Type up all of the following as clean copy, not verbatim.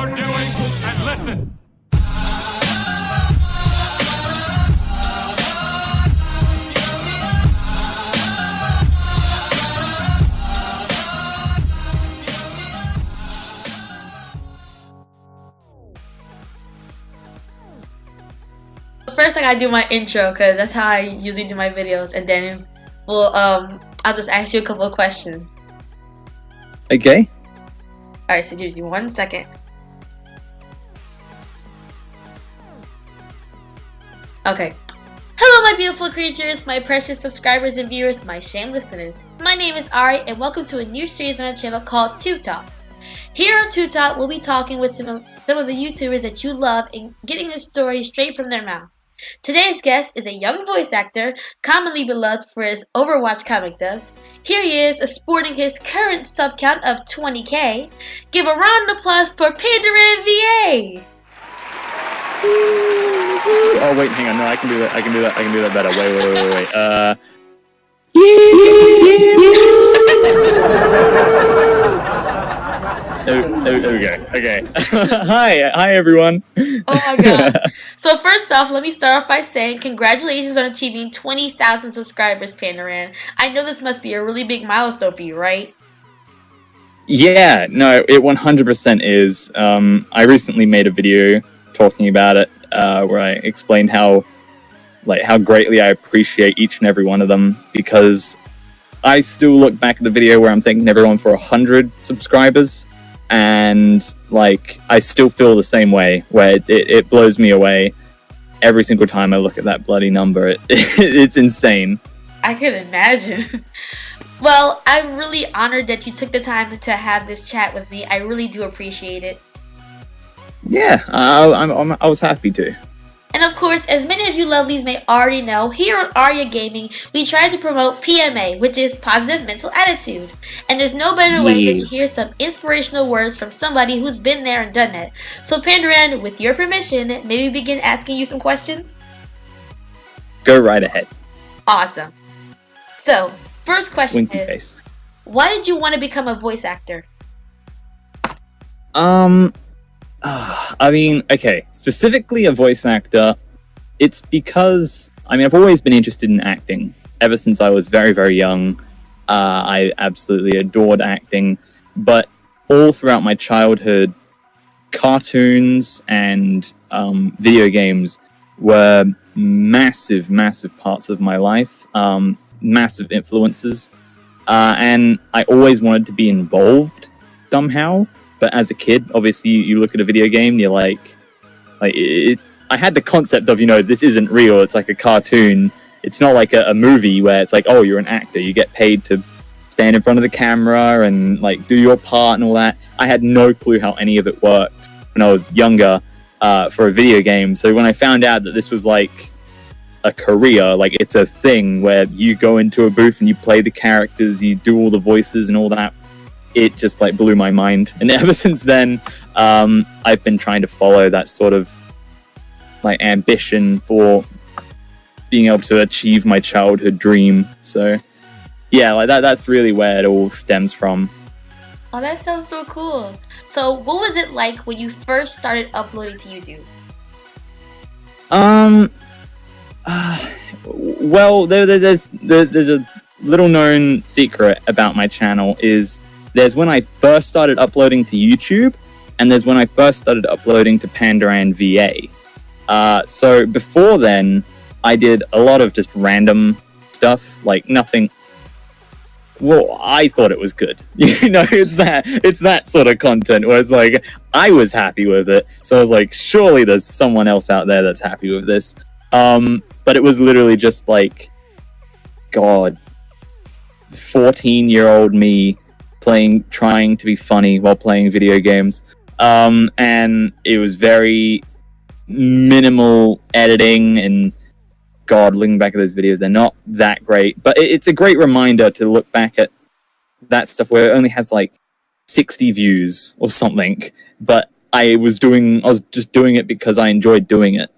Doing and listen. First, I gotta do my intro because that's how I usually do my videos, and then I'll just ask you a couple of questions. Okay. Alright, so just 1 second. Okay. Hello, my beautiful creatures, my precious subscribers and viewers, my shameless listeners. My name is Ari, and welcome to a new series on our channel called Tube Talk. Here on Tube Talk, we'll be talking with some of the YouTubers that you love and getting the story straight from their mouth. Today's guest is a young voice actor, commonly beloved for his Overwatch comic dubs. Here he is, sporting his current sub count of 20k. Give a round of applause for PandaranVA! Oh wait, hang on. No, I can do that. I can do that better. Wait. There we go. Okay. Hi everyone. Oh my god. So first off, let me start off by saying congratulations on achieving 20,000 subscribers, Pandaran. I know this must be a really big milestone for you, right? Yeah, no, it 100% is. I recently made a video talking about it, where I explained how greatly I appreciate each and every one of them, because I still look back at the video where I'm thanking everyone for 100 subscribers, and I still feel the same way, where it blows me away every single time I look at that bloody number. It's insane. I can imagine. Well, I'm really honored that you took the time to have this chat with me. I really do appreciate it. Yeah, I was happy to. And of course, as many of you lovelies may already know, here on Arya Gaming, we try to promote PMA, which is Positive Mental Attitude. And there's no better way than to hear some inspirational words from somebody who's been there and done it. So Pandaran, with your permission, may we begin asking you some questions? Go right ahead. Awesome. So, first question Winky is, face. Why did you want to become a voice actor? I mean, okay, specifically a voice actor, it's because, I've always been interested in acting. Ever since I was very, very young, I absolutely adored acting, but all throughout my childhood, cartoons and video games were massive, massive parts of my life, massive influences, and I always wanted to be involved somehow. But as a kid, obviously, you look at a video game, and you're I had the concept of, this isn't real. It's like a cartoon. It's not like a movie where it's oh, you're an actor. You get paid to stand in front of the camera and do your part and all that. I had no clue how any of it worked when I was younger for a video game. So when I found out that this was a career, it's a thing where you go into a booth and you play the characters, you do all the voices and all that, it just blew my mind. And ever since then, I've been trying to follow that sort of ambition for being able to achieve my childhood dream. So yeah, that's really where it all stems from. Oh, that sounds so cool. So what was it like when you first started uploading to YouTube? Well, there's a little known secret about my channel is there's when I first started uploading to YouTube, and there's when I first started uploading to PandaranVA. So before then, I did a lot of just random stuff, nothing. Well, I thought it was good. It's that sort of content where it's I was happy with it, so I was surely there's someone else out there that's happy with this. But it was literally just 14-year-old me trying to be funny while playing video games, and it was very minimal editing, and looking back at those videos, they're not that great, but it's a great reminder to look back at that stuff where it only has 60 views or something, but I was just doing it because I enjoyed doing it.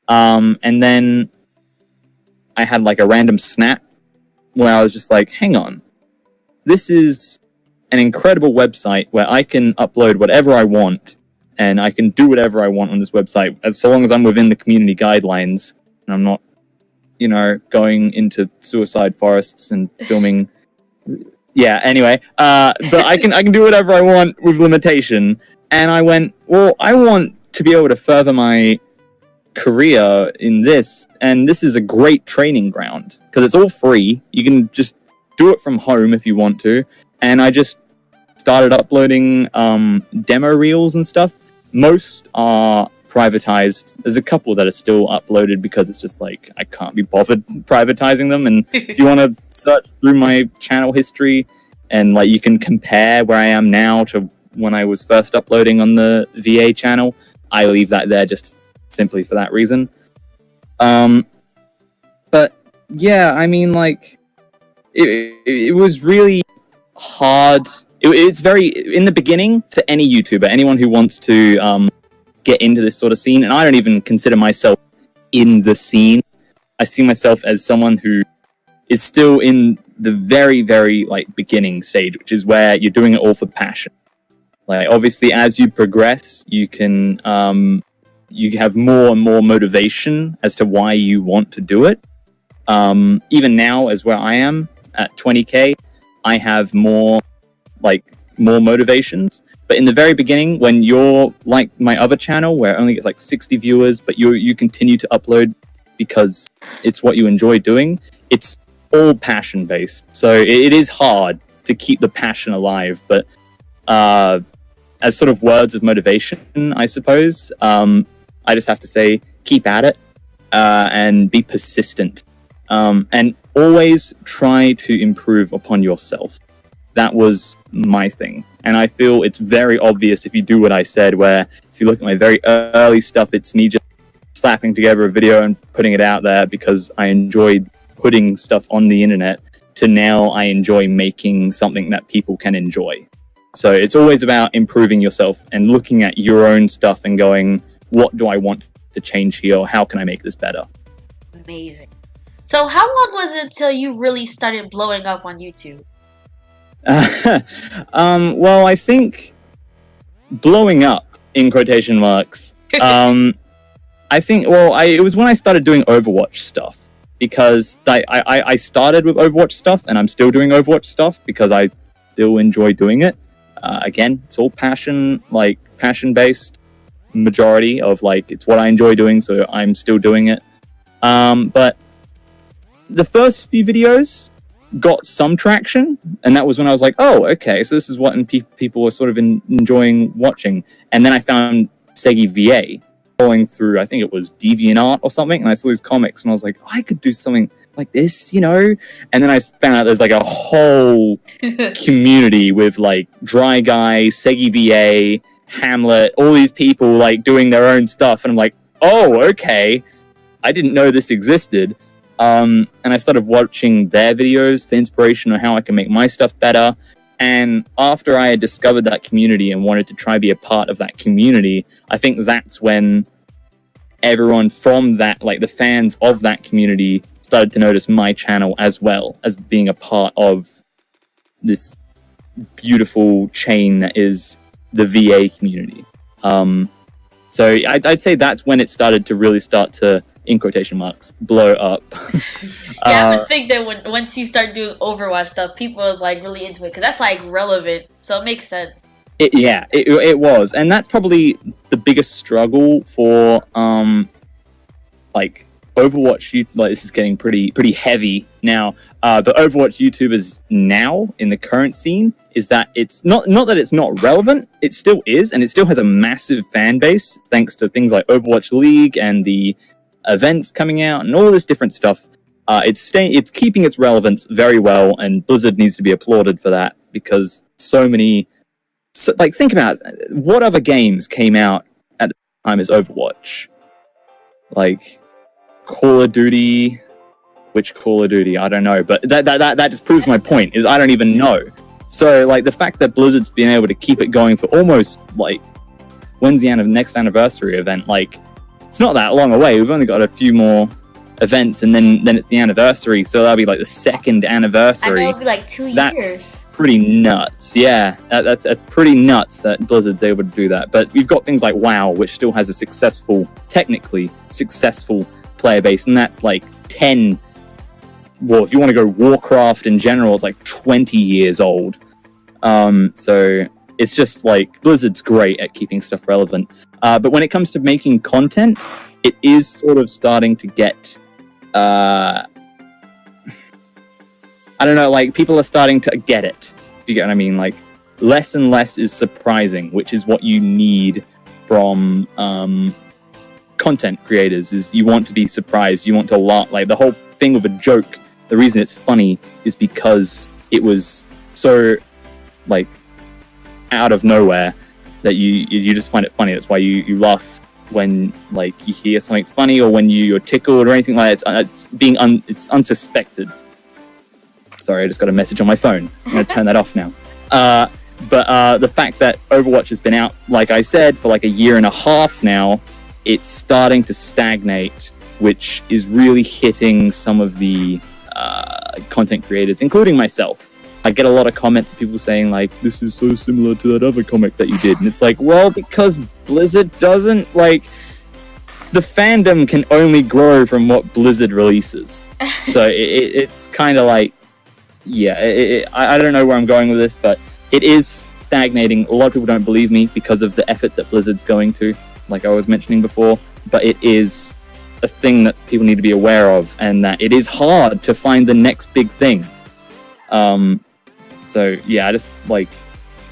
And then I had a random snap where I was just hang on, this is an incredible website where I can upload whatever I want, and I can do whatever I want on this website as long as I'm within the community guidelines and I'm not, going into suicide forests and filming. Yeah. Anyway, but I can do whatever I want with limitation. And I went, well, I want to be able to further my career in this, and this is a great training ground because it's all free. You can just do it from home if you want to. And I just started uploading demo reels and stuff. Most are privatized. There's a couple that are still uploaded because it's just like I can't be bothered privatizing them. And if you want to search through my channel history and like you can compare where I am now to when I was first uploading on the VA channel, I leave that there just simply for that reason. But yeah, I mean, like it was really hard. It's very in the beginning for any YouTuber, anyone who wants to get into this sort of scene, and I don't even consider myself in the scene. I see myself as someone who is still in the very, very like beginning stage, which is where you're doing it all for passion. Like obviously, as you progress, you can you have more and more motivation as to why you want to do it. Even now, as where I am at 20k, I have more motivations. But in the very beginning, when you're like my other channel, where it only gets like 60 viewers, but you continue to upload because it's what you enjoy doing, it's all passion based. So it is hard to keep the passion alive. But as sort of words of motivation, I suppose, I just have to say, keep at it and be persistent. And always try to improve upon yourself. That was my thing. And I feel it's very obvious if you do what I said, where if you look at my very early stuff, it's me just slapping together a video and putting it out there because I enjoyed putting stuff on the internet, to now I enjoy making something that people can enjoy. So it's always about improving yourself and looking at your own stuff and going, what do I want to change here? Or how can I make this better? Amazing. So how long was it until you really started blowing up on YouTube? Well, I think blowing up in quotation marks. I think, it was when I started doing Overwatch stuff, because I started with Overwatch stuff and I'm still doing Overwatch stuff because I still enjoy doing it. Again, it's all passion based majority of it's what I enjoy doing. So I'm still doing it. But the first few videos got some traction, and that was when I was like, oh, okay, so this is what people were sort of enjoying watching. And then I found PandaranVA going through, I think it was DeviantArt or something, and I saw his comics, and I was like, I could do something like this, And then I found out there's a whole community with Dry Guy, PandaranVA, Hamlet, all these people doing their own stuff, and I'm like, oh, okay, I didn't know this existed. And I started watching their videos for inspiration on how I can make my stuff better. And after I had discovered that community and wanted to try be a part of that community, I think that's when everyone from that, the fans of that community, started to notice my channel as well as being a part of this beautiful chain that is the VA community. So I'd say that's when it started to really start to, in quotation marks, blow up. Yeah, I think that once you start doing Overwatch stuff, people is really into it, because that's relevant, so it makes sense. It was, and that's probably the biggest struggle for Overwatch. This is getting pretty heavy now. But Overwatch YouTubers now in the current scene is that it's not that it's not relevant. It still is, and it still has a massive fan base thanks to things like Overwatch League and the events coming out and all this different stuff. It's keeping its relevance very well, and Blizzard needs to be applauded for that, because think about it, what other games came out at the time as Overwatch? Call of Duty. Which Call of Duty? I don't know, but that just proves my point, is I don't even know. So the fact that Blizzard's been able to keep it going for almost when's the next anniversary event? It's not that long away. We've only got a few more events, and then it's the anniversary, so that'll be the second anniversary. I know, it'll be 2 years. That's pretty nuts. Yeah, that's pretty nuts that Blizzard's able to do that. But we've got things like WoW, which still has a technically successful player base, and that's like 10. Well, if you want to go Warcraft in general, it's like 20 years old. So it's just like Blizzard's great at keeping stuff relevant. But when it comes to making content, it is sort of starting to get, I don't know, like people are starting to get it. If you get what I mean? Like less and less is surprising, which is what you need from content creators. Is you want to be surprised, you want to laugh. Like the whole thing of a joke, the reason it's funny is because it was so like out of nowhere that you just find it funny. That's why you laugh when like you hear something funny or when you're tickled or anything like that. It's unsuspected. Sorry, I just got a message on my phone. I'm going to turn that off now. But the fact that Overwatch has been out, like I said, for like a year and a half now, it's starting to stagnate, which is really hitting some of the content creators, including myself. I get a lot of comments of people saying like, this is so similar to that other comic that you did. And it's like, well, because Blizzard doesn't, like, the fandom can only grow from what Blizzard releases. So it's kind of like, yeah, I don't know where I'm going with this, but it is stagnating. A lot of people don't believe me because of the efforts that Blizzard's going to, like I was mentioning before, but it is a thing that people need to be aware of, and that it is hard to find the next big thing. So yeah, I just like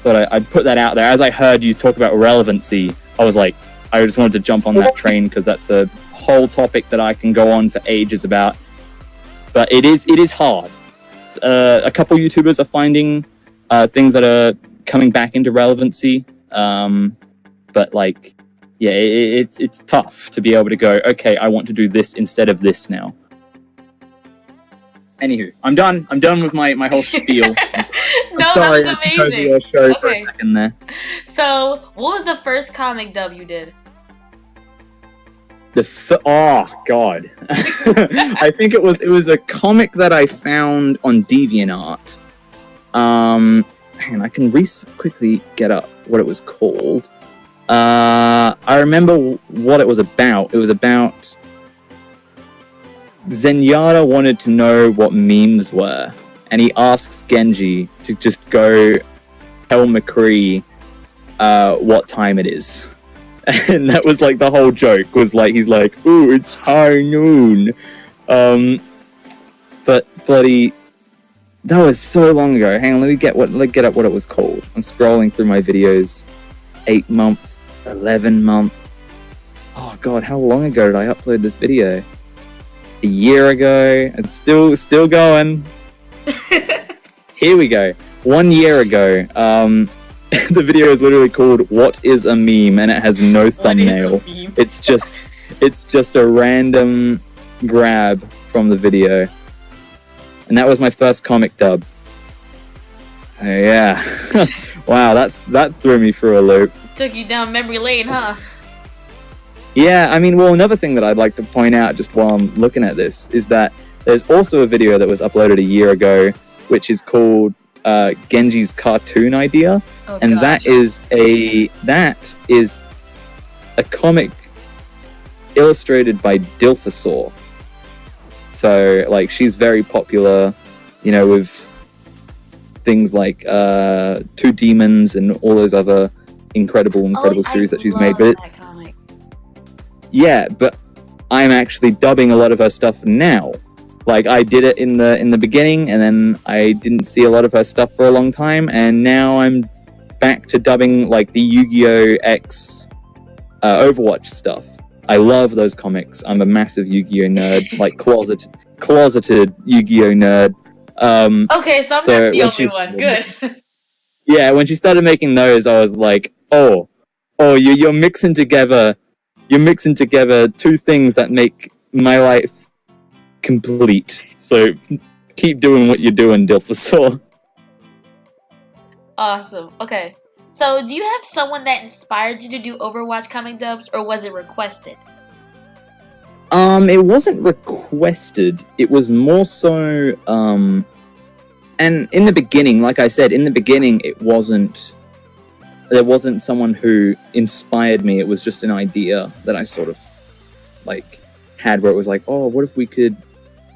thought I'd put that out there. As I heard you talk about relevancy, I was like, I just wanted to jump on that train because that's a whole topic that I can go on for ages about. But it is hard. A couple YouTubers are finding things that are coming back into relevancy, but like, yeah, it's tough to be able to go, okay, I want to do this instead of this now. Anywho, I'm done with my whole spiel. No, sorry, that was I took over amazing. your show for a second there. So, what was the first comic dub you did? Oh god, I think it was a comic that I found on DeviantArt. And I can quickly get up what it was called. I remember what it was about. It was about Zenyatta wanted to know what memes were, and he asks Genji to just go tell McCree what time it is. And that was like the whole joke, was like, he's like, ooh, it's high noon. But bloody, that was so long ago. Hang on, let me get up what it was called. I'm scrolling through my videos. 8 months, 11 months. Oh god, how long ago did I upload this video? A year ago, and still going. Here we go. 1 year ago. The video is literally called "What is a Meme?" and it has no thumbnail. It's just a random grab from the video, and that was my first comic dub. So yeah, wow, that threw me through a loop. Took you down memory lane, huh? Yeah, I mean, well, another thing that I'd like to point out just while I'm looking at this is that there's also a video that was uploaded a year ago, which is called Genji's Cartoon Idea, and gosh. that is a comic illustrated by Dilphosaur. So, like, she's very popular, you know, with things like Two Demons and all those other incredible series that she's made. But that comic. Yeah, but I'm actually dubbing a lot of her stuff now. Like, I did it in the beginning, and then I didn't see a lot of her stuff for a long time, and now I'm back to dubbing like the Yu-Gi-Oh! X Overwatch stuff. I love those comics. I'm a massive Yu-Gi-Oh! Nerd, like closeted Yu-Gi-Oh! Nerd. Okay, so I'm not the only one. Good. Yeah, when she started making those, I was like, oh, you're mixing together two things that make my life complete. So keep doing what you're doing, Dilphosaur. Awesome. Okay. So, do you have someone that inspired you to do Overwatch comic dubs, or was it requested? It wasn't requested. It was more so, and in the beginning, like I said, there wasn't someone who inspired me. It was just an idea that I sort of like had, where it was like, oh, what if we could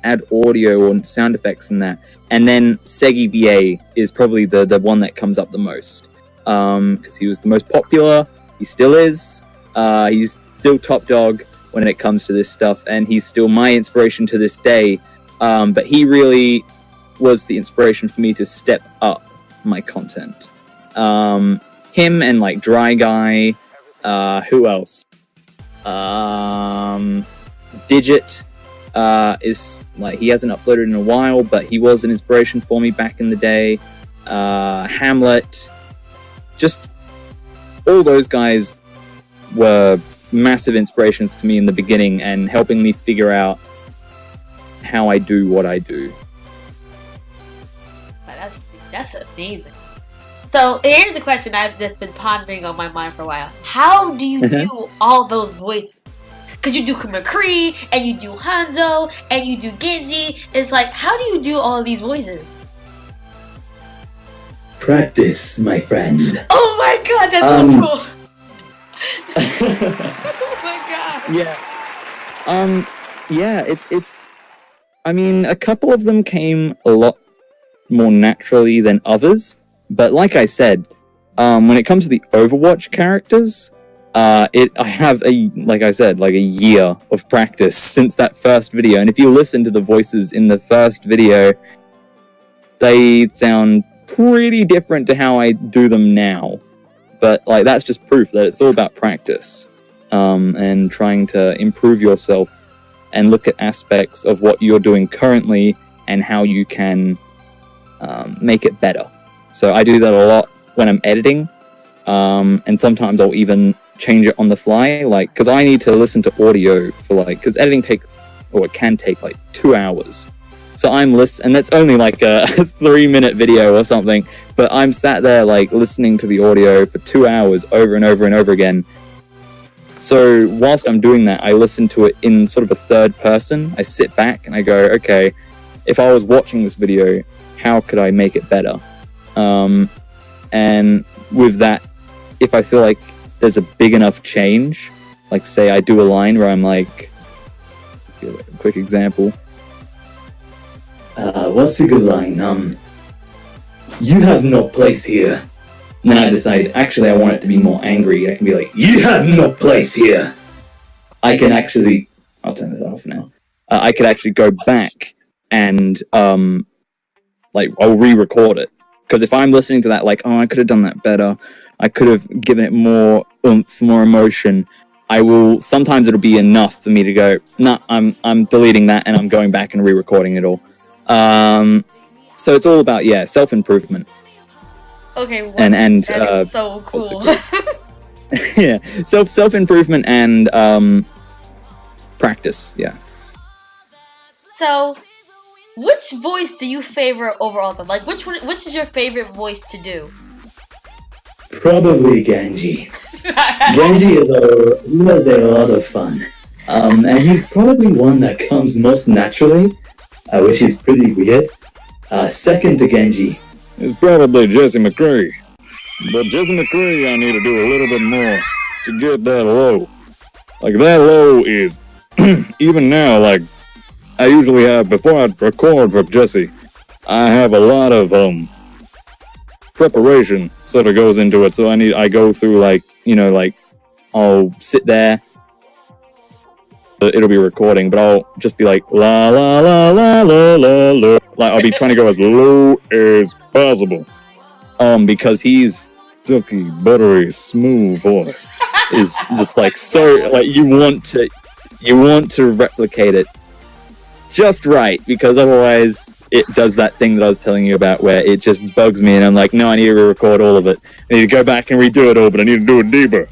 add audio or sound effects in that? And then PandaranVA is probably the one that comes up the most, because he was the most popular. He still is. He's still top dog when it comes to this stuff, and he's still my inspiration to this day. But he really was the inspiration for me to step up my content. Him and like Dry Guy, who else? Digit is like, he hasn't uploaded in a while, but he was an inspiration for me back in the day. Hamlet, just all those guys were massive inspirations to me in the beginning and helping me figure out how I do what I do. That's amazing. So here's a question that's been pondering on my mind for a while. How do you do all those voices? Because you do McCree, and you do Hanzo, and you do Genji. It's like, how do you do all of these voices? Practice, my friend. Oh my god, that's so cool. Oh my god. Yeah. It's. I mean, a couple of them came a lot more naturally than others, but like I said, when it comes to the Overwatch characters, I have a year of practice since that first video, and if you listen to the voices in the first video, they sound pretty different to how I do them now. But like, that's just proof that it's all about practice, and trying to improve yourself and look at aspects of what you're doing currently and how you can make it better. So I do that a lot when I'm editing, and sometimes I'll even change it on the fly, like, because I need to listen to audio for because editing can take like 2 hours. So I'm listening, and that's only like a 3-minute video or something, but I'm sat there like listening to the audio for 2 hours over and over and over again. So whilst I'm doing that, I listen to it in sort of a third person. I sit back and I go, okay, if I was watching this video, how could I make it better? And with that, if I feel like there's a big enough change, like say I do a line where I'm like, a quick example. What's a good line? You have no place here. Then I decide, actually I want it to be more angry. I can be like, You have no place here. I'll turn this off now. I could actually go back and I'll re-record it. Because if I'm listening to that like, oh, I could have done that better, I could have given it more oomph, more emotion, sometimes it'll be enough for me to go, nah, I'm deleting that and I'm going back and re-recording it all. So it's all about, self-improvement. Okay, wow, and that is so cool. Yeah, self-improvement and practice, yeah. So, which voice do you favor over all of them? Like, which is your favorite voice to do? Probably Genji. Genji is a lot of fun. And he's probably one that comes most naturally, which is pretty weird. Second to Genji, It's probably Jesse McCree. But Jesse McCree, I need to do a little bit more to get that low. Like, that low is, even now, like, I usually have, before I record with Jesse, I have a lot of, preparation sort of goes into it. So I go through, like, I'll sit there, it'll be recording, but I'll just be like, la la la la la la la. Like, I'll be trying to go as low as possible. Because he's silky, buttery, smooth voice is just like so, like, you want to replicate it just right, because otherwise it does that thing that I was telling you about where it just bugs me and I'm like, no, I need to re-record all of it. I need to go back and redo it all, but I need to do it deeper.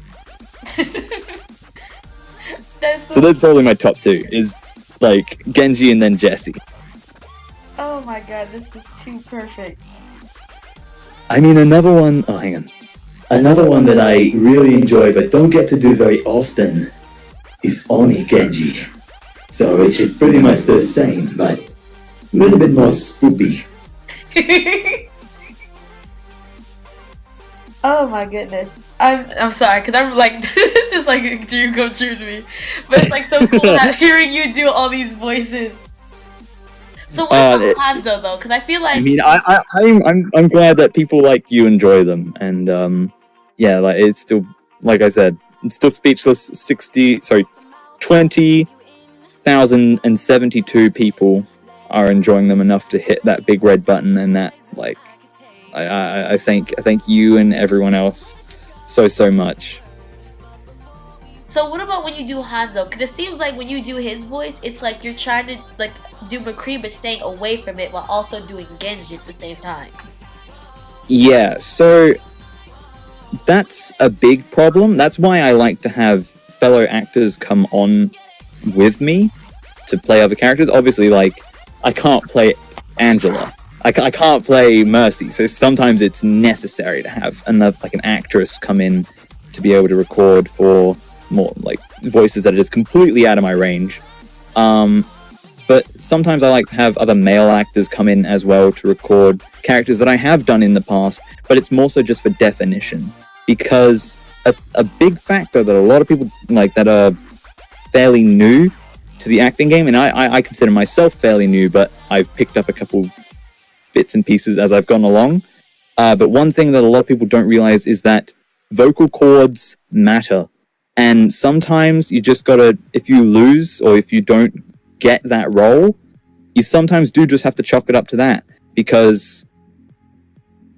So that's probably my top two, is like Genji and then Jesse. Oh my god, this is too perfect. I mean, another one that I really enjoy but don't get to do very often is Oni Genji. So, which is pretty much the same, but a little bit more spoopy. Oh my goodness. I'm sorry, because I'm like, this is like a dream come true to me. But it's like so cool hearing you do all these voices. So what about Hanzo though? Because I feel like I mean, I'm glad that people like you enjoy them, and yeah, like it's still, like I said, it's still speechless. 20,072 people are enjoying them enough to hit that big red button, and that like, I thank you and everyone else so much. So what about when you do Hanzo? Because it seems like when you do his voice, it's like you're trying to like do McCree but staying away from it while also doing Genji at the same time. Yeah, so that's a big problem. That's why I like to have fellow actors come on with me to play other characters. Obviously, like, I can't play Angela. I can't play Mercy, so sometimes it's necessary to have an actress come in to be able to record for more like voices that are just completely out of my range. But sometimes I like to have other male actors come in as well to record characters that I have done in the past, but it's more so just for definition. Because a big factor that a lot of people like that are fairly new to the acting game, and I consider myself fairly new, but I've picked up a couple bits and pieces as I've gone along. But one thing that a lot of people don't realize is that vocal cords matter. And sometimes you just gotta, if you lose or if you don't get that role, you sometimes do just have to chalk it up to that. Because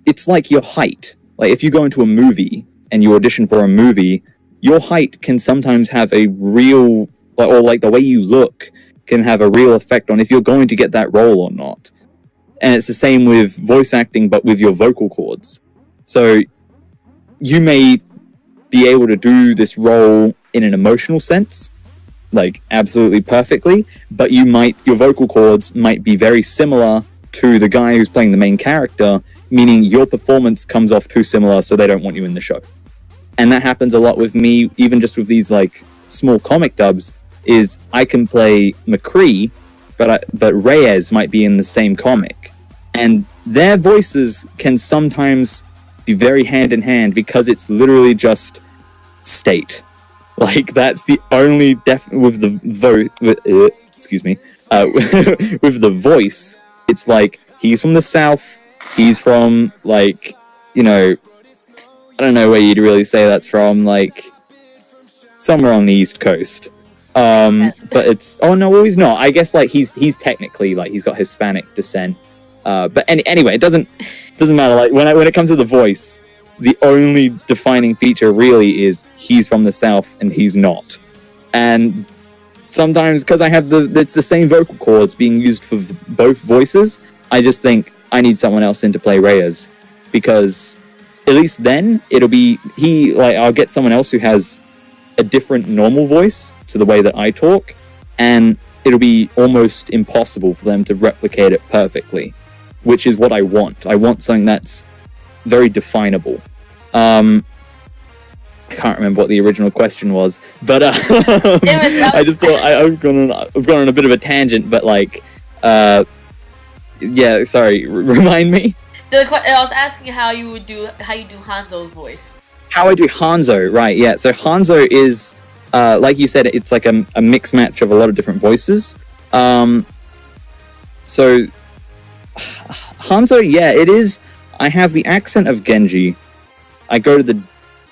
it's like your height. Like if you go into a movie and you audition for a movie, your height can sometimes have a real, or like the way you look can have a real effect on if you're going to get that role or not. And it's the same with voice acting, but with your vocal cords. So you may be able to do this role in an emotional sense, like absolutely perfectly, but your vocal cords might be very similar to the guy who's playing the main character, meaning your performance comes off too similar, so they don't want you in the show. And that happens a lot with me, even just with these like small comic dubs, is I can play McCree, but Reyes might be in the same comic. And their voices can sometimes be very hand in hand because it's literally just state. Like that's the only with the with the voice, it's like he's from the south, he's from like, you know, I don't know where you'd really say that's from, like somewhere on the East Coast. But it's well he's not. I guess like he's technically like he's got Hispanic descent. But anyway, it doesn't matter. Like when it comes to the voice, the only defining feature really is he's from the south and he's not. And sometimes because I have it's the same vocal cords being used for both voices, I just think I need someone else in to play Reyes, because at least then I'll get someone else who has a different normal voice to the way that I talk, and it'll be almost impossible for them to replicate it perfectly, which is what I want. I want something that's very definable. I can't remember what the original question was, but I just thought I've gone on a bit of a tangent, but like, yeah, sorry, remind me. I was asking how you do Hanzo's voice. How I do Hanzo, right? Yeah, so Hanzo is, like you said, it's like a mix match of a lot of different voices. So Hanzo, yeah, it is. I have the accent of Genji. I go to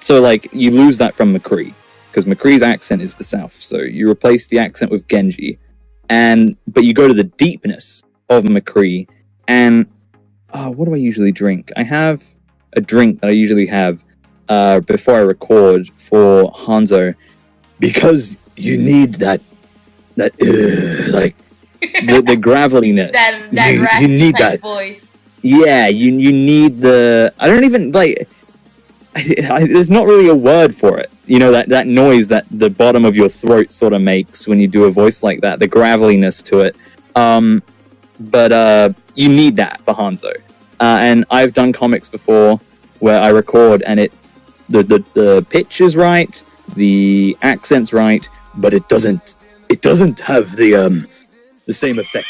so like you lose that from McCree, because McCree's accent is the south. So you replace the accent with Genji, but you go to the deepness of McCree. And what do I usually drink? I have a drink that I usually have before I record for Hanzo, because you need that like the graveliness. that you need that voice. Yeah, you need the. I don't even like. There's not really a word for it. You know, that noise that the bottom of your throat sort of makes when you do a voice like that. The graveliness to it. But you need that for Hanzo. And I've done comics before where I record and the pitch is right, the accent's right, but it doesn't have the same effect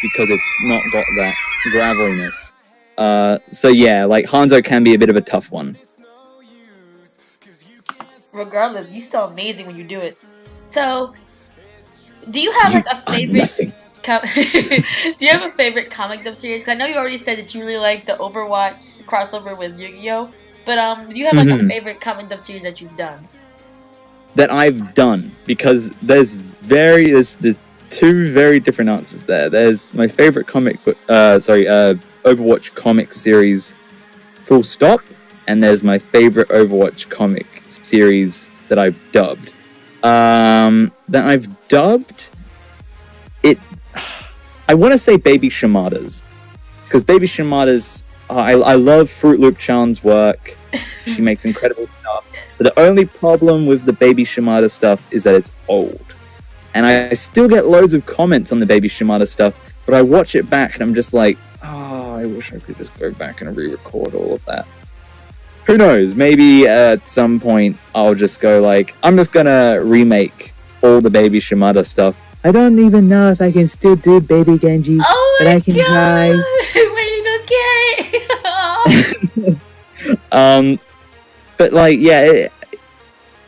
because it's not got that graveliness. So yeah, like Hanzo can be a bit of a tough one. Regardless, you still amazing when you do it. So, do you have like a I'm favorite? nothing. Do you have a favorite comic book series? 'Cause I know you already said that you really like the Overwatch crossover with Yu-Gi-Oh. But do you have like a Mhm. favorite comic book series that you've done? That I've done, because there's two very different answers there. There's my favorite Overwatch comic series, full stop, and there's my favorite Overwatch comic series that I've dubbed. It. I want to say Baby Shimada's, because Baby Shimada's. I love Fruit Loop Chan's work. She makes incredible stuff. But the only problem with the Baby Shimada stuff is that it's old. And I still get loads of comments on the Baby Shimada stuff, but I watch it back and I'm just like, oh, I wish I could just go back and re-record all of that. Who knows? Maybe at some point I'll just go like, I'm just gonna remake all the Baby Shimada stuff. I don't even know if I can still do Baby Genji, Oh but my I can try. Wait, you don't care. But like, yeah,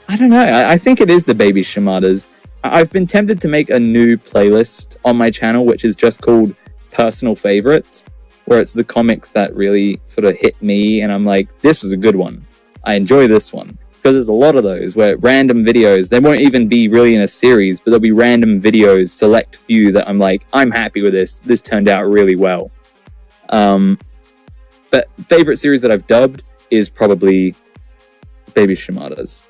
I don't know. I think it is the Baby Shimadas. I've been tempted to make a new playlist on my channel, which is just called Personal Favorites, where it's the comics that really sort of hit me, and I'm like, this was a good one. I enjoy this one. Because there's a lot of those where random videos, they won't even be really in a series, but there'll be random videos, select few that I'm like, I'm happy with this. This turned out really well. But favorite series that I've dubbed is probably Baby Shimada's.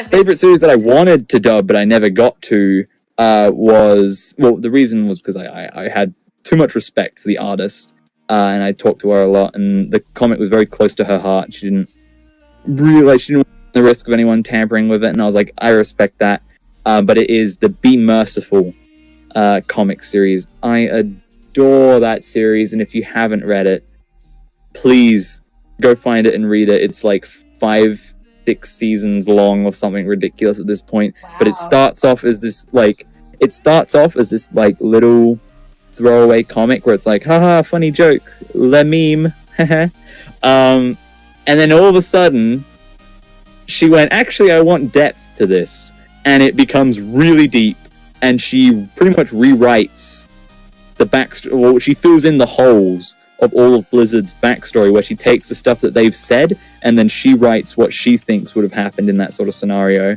Favorite series that I wanted to dub but I never got to was, well, the reason was because I had too much respect for the artist, and I talked to her a lot, and the comic was very close to her heart. She didn't want the risk of anyone tampering with it, and I was like, I respect that. But it is the Be Merciful comic series. I adore that series, and if you haven't read it, please go find it and read it. It's like 5-6 seasons long or something ridiculous at this point. Wow. But it starts off as this little throwaway comic where it's like, haha, funny joke, le meme. And then all of a sudden she went, actually, I want depth to this, and it becomes really deep, and she pretty much rewrites the backstory. Well, she fills in the holes of all of Blizzard's backstory, where she takes the stuff that they've said and then she writes what she thinks would have happened in that sort of scenario.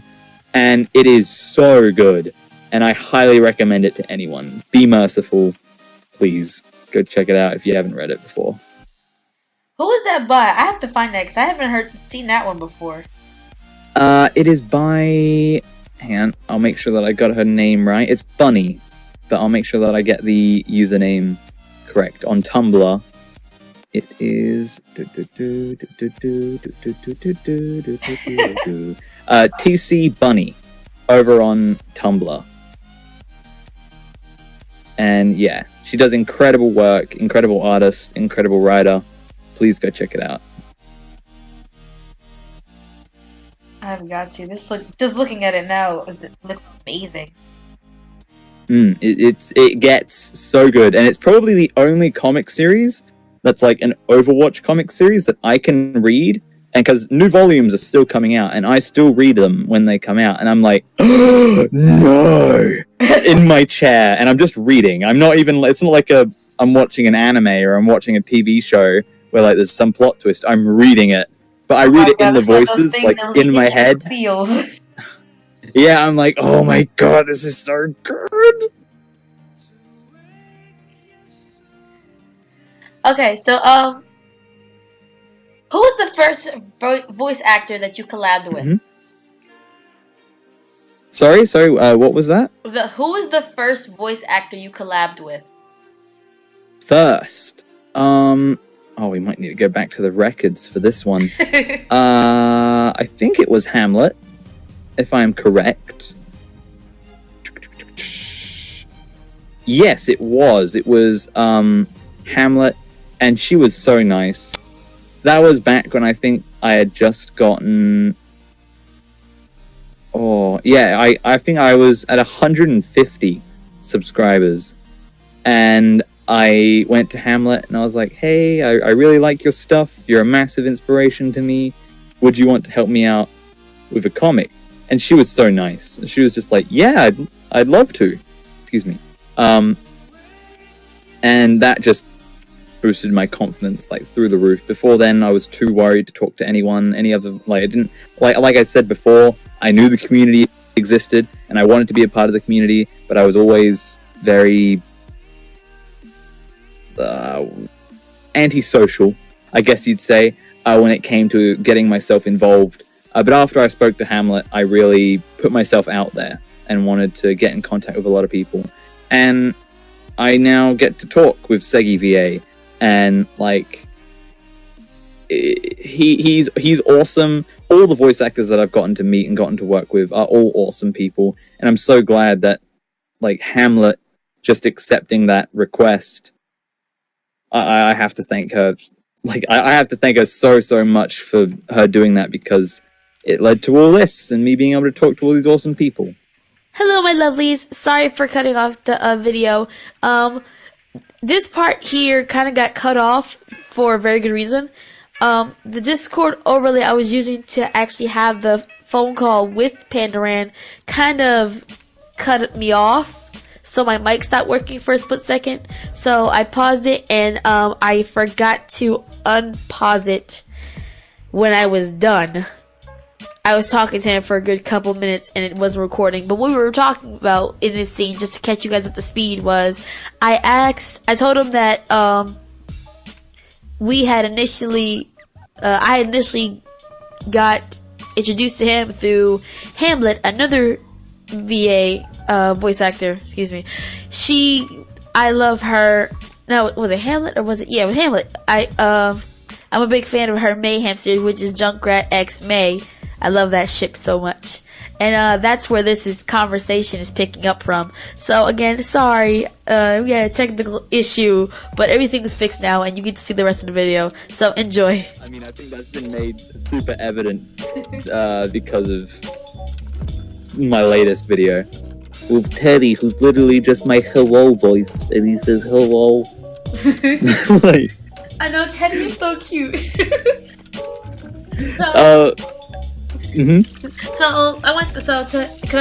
And it is so good, and I highly recommend it to anyone. Be Merciful. Please go check it out if you haven't read it before. Who is that by? I have to find that because I haven't seen that one before. It is by... Hang on, I'll make sure that I got her name right. It's Bunny, but I'll make sure that I get the username correct. On Tumblr, it is... TC Bunny over on Tumblr. And yeah, she does incredible work, incredible artist, incredible writer. Please go check it out. I've got you. Just looking at it now, it looks amazing. It gets so good, and it's probably the only comic series that's like an Overwatch comic series that I can read, and because new volumes are still coming out, and I still read them when they come out, and I'm like, no, in my chair, and I'm just reading. I'm not even. It's not like I'm watching an anime or I'm watching a TV show where like there's some plot twist. I'm reading it, but I read it in the voices, like in my head. Feels. Yeah, I'm like, oh my god, this is so good. Okay, so who was the first voice actor that you collabed with? Mm-hmm. Sorry, what was that? Who was the first voice actor you collabed with? First, we might need to go back to the records for this one. I think it was Hamlet, if I am correct. Yes, it was. It was Hamlet, and she was so nice. That was back when I think I had just gotten... I think I was at 150 subscribers. And I went to Hamlet and I was like, hey, I really like your stuff. You're a massive inspiration to me. Would you want to help me out with a comic? And she was so nice. She was just like, yeah, I'd love to. Excuse me. And that just boosted my confidence like through the roof. Before then, I was too worried to talk to anyone, any other, like I didn't, like I said before, I knew the community existed and I wanted to be a part of the community, but I was always very antisocial, I guess you'd say, when it came to getting myself involved. But after I spoke to Hamlet, I really put myself out there and wanted to get in contact with a lot of people. And I now get to talk with PandaranVA, and like he's awesome. All the voice actors that I've gotten to meet and gotten to work with are all awesome people, and I'm so glad that like Hamlet just accepting that request. I have to thank her. Like I have to thank her so much for her doing that, because it led to all this and me being able to talk to all these awesome people. Hello, my lovelies. Sorry for cutting off the video. This part here kind of got cut off for a very good reason. The Discord overlay I was using to actually have the phone call with Pandaran kind of cut me off. So my mic stopped working for a split second. So I paused it, and I forgot to unpause it when I was done. I was talking to him for a good couple minutes and it wasn't recording. But what we were talking about in this scene, just to catch you guys up to speed, was I told him that I initially got introduced to him through Hamlet, another VA voice actor. Excuse me. I love her. No, was it Hamlet or was it? Yeah, it was Hamlet. I'm a big fan of her Mayhem series, which is Junkrat X May. I love that ship so much. And that's where this conversation is picking up from. So again, sorry, we had a technical issue, but everything is fixed now and you get to see the rest of the video. So enjoy. I mean, I think that's been made super evident because of my latest video. With Teddy, who's literally just my hello voice, and he says hello. Like, I know, Teddy is so cute. So I want because I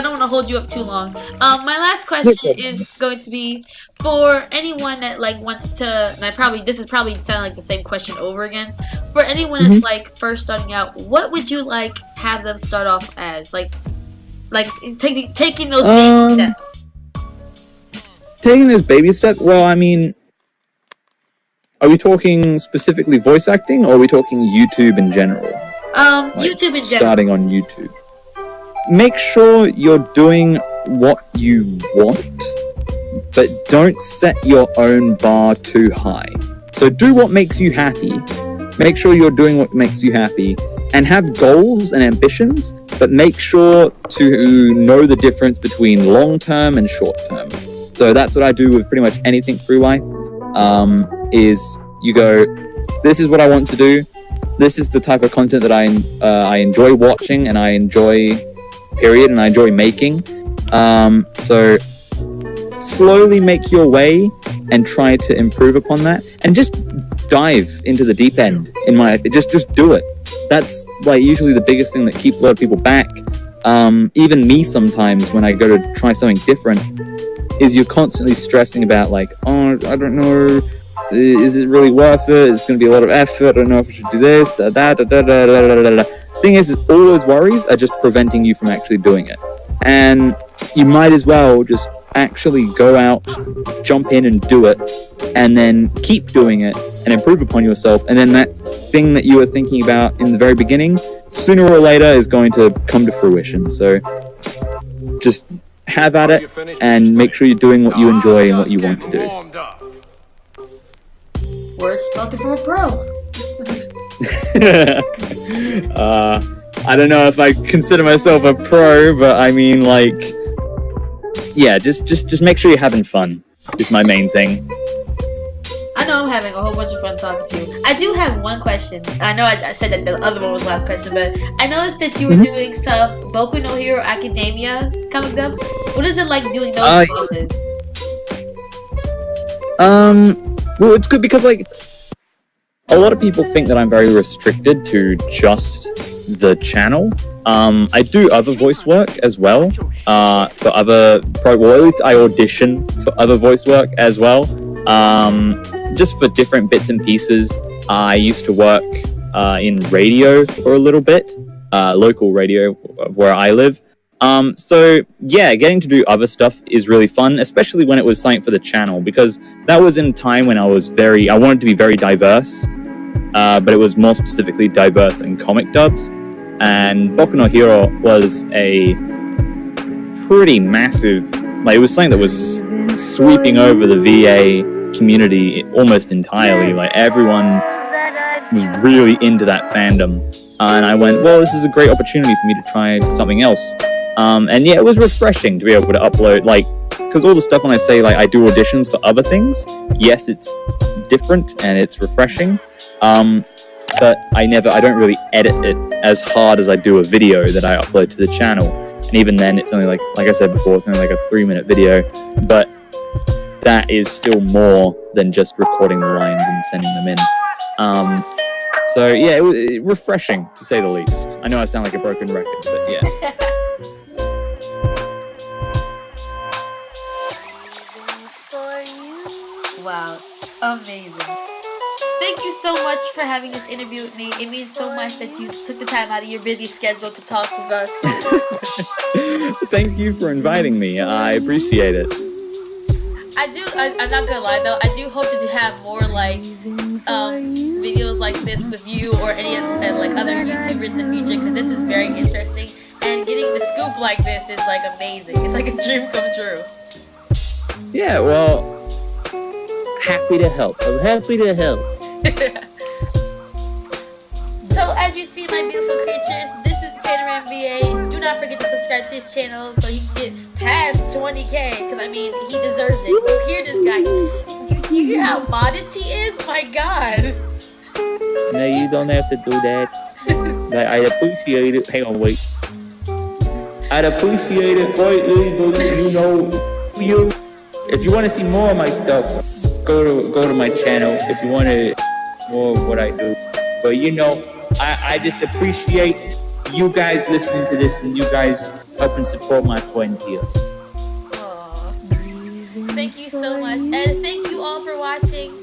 don't want to hold you up too long. My last question is going to be for anyone that like wants to. And this is probably sounding like the same question over again. For anyone that's like first starting out, what would you like have them start off as? Like taking those baby steps. Taking those baby steps. Well, I mean, are we talking specifically voice acting, or are we talking YouTube in general? YouTube in general. Starting on YouTube. Make sure you're doing what you want, but don't set your own bar too high. So do what makes you happy. Make sure you're doing what makes you happy, and have goals and ambitions, but make sure to know the difference between long-term and short-term. So that's what I do with pretty much anything through life. Is you go, this is what I want to do. This is the type of content that I enjoy watching and I enjoy, period, and I enjoy making. So slowly make your way and try to improve upon that, and just dive into the deep end. Just do it. That's like usually the biggest thing that keeps a lot of people back. Even me sometimes when I go to try something different, is you're constantly stressing about like, oh, I don't know. Is it really worth it? It's going to be a lot of effort. I don't know if I should do this. Thing is, all those worries are just preventing you from actually doing it. And you might as well just actually go out, jump in and do it, and then keep doing it and improve upon yourself. And then that thing that you were thinking about in the very beginning, sooner or later is going to come to fruition. So just have at it and make sure you're doing what you enjoy and what you want to do. Words spoken from a pro. I don't know if I consider myself a pro, but I mean, like, yeah, just make sure you're having fun is my main thing. I know I'm having a whole bunch of fun talking to you. I do have one question. I know I said that the other one was the last question, but I noticed that you were doing some Boku no Hero Academia comic dubs. What is it like doing those classes? Well, it's good because like a lot of people think that I'm very restricted to just the channel. I do other voice work as well. For other well, at least I audition for other voice work as well. Just for different bits and pieces. I used to work in radio for a little bit, local radio where I live. So yeah, getting to do other stuff is really fun, especially when it was something for the channel, because that was in a time when I wanted to be very diverse, but it was more specifically diverse in comic dubs, and Boku no Hero was a pretty massive, like it was something that was sweeping over the VA community almost entirely, like everyone was really into that fandom, and I went, well, this is a great opportunity for me to try something else. And yeah, it was refreshing to be able to upload, like, because all the stuff when I say, like, I do auditions for other things, yes, it's different and it's refreshing, but I don't really edit it as hard as I do a video that I upload to the channel. And even then, it's only like I said before, it's only like a 3-minute video, but that is still more than just recording the lines and sending them in. So yeah, it was refreshing to say the least. I know I sound like a broken record, but yeah. Wow, amazing. Thank you so much for having this interview with me. It means so much that you took the time out of your busy schedule to talk with us. Thank you for inviting me. I appreciate it. I'm not gonna lie though, I do hope to have more like videos like this with you or any like other YouTubers in the future, because this is very interesting, and getting the scoop like this is like amazing. It's like a dream come true. Yeah, well, happy to help. I'm happy to help. So as you see, my beautiful creatures, this is PandaranVA. Do not forget to subscribe to his channel so he can get past 20K, because I mean, he deserves it. You hear this guy? Do you hear how modest he is? My God. No, you don't have to do that. Like, I appreciate it. Hang on, wait. I'd appreciate it greatly, but if you want to see more of my stuff, go to my channel if you want to more of what I do. But I just appreciate you guys listening to this and you guys helping support my friend here. Aww. Thank you so much, and thank you all for watching.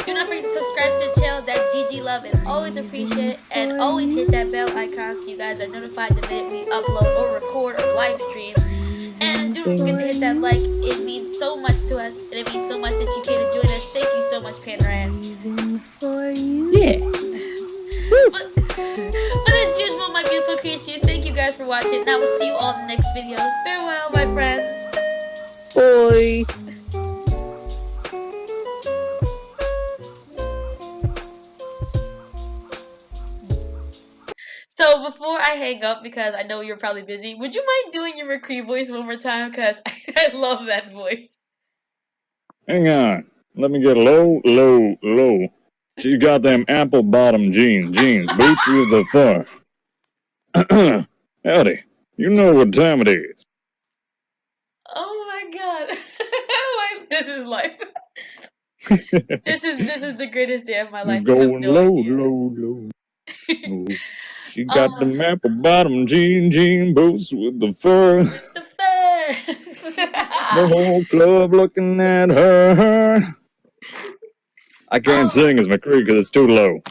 Do not forget to subscribe to the channel. That GG love is always appreciated, and always hit that bell icon so you guys are notified the minute we upload or record or live stream. And don't forget to hit that like. It means so much to us, and it means so much that you came to join us. Thank you so much, Pandaran. Yeah. But as usual, my beautiful creatures, thank you guys for watching, and I will see you all in the next video. Farewell, my friends. Bye. So before I hang up, because I know you're probably busy, would you mind doing your McCree voice one more time? Because I love that voice. Hang on. Let me get low. She got them apple bottom jeans, boots with the fur. Howdy. You know what time it is. Oh my God. This is life. This is the greatest day of my life. Going low. She got them apple bottom jean boots with the fur. The fur. The whole club looking at her. I can't sing as McCree because it's too low.